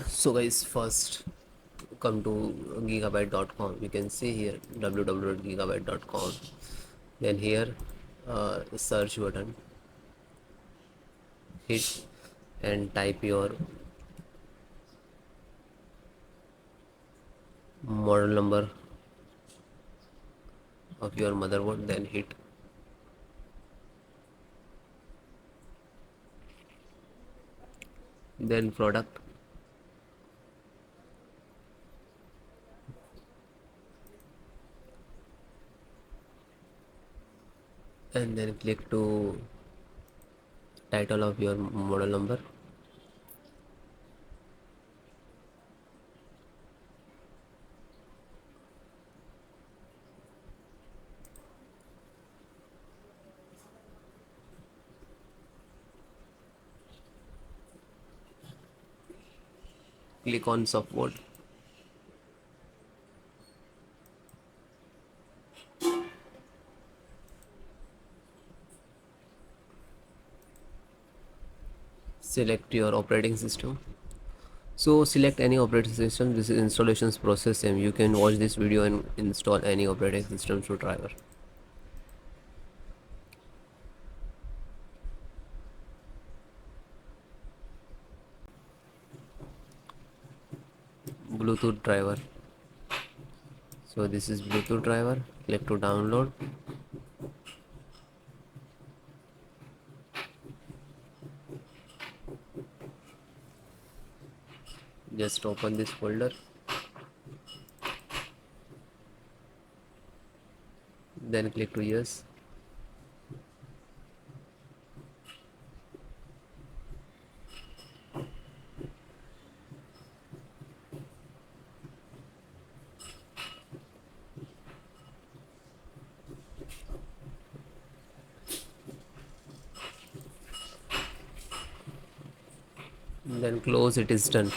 So guys, first come to gigabyte.com. You can see here www.gigabyte.com. Then here search button, hit and type your model number of your motherboard, then hit then product, and then click to title of your model number. Click on support. Select your operating system. So select any operating system. This is installations process, and you can watch this video and install any operating system through driver. Bluetooth driver. So this is Bluetooth driver. Click to download. Just open this folder, then click to yes. Then close. It is done.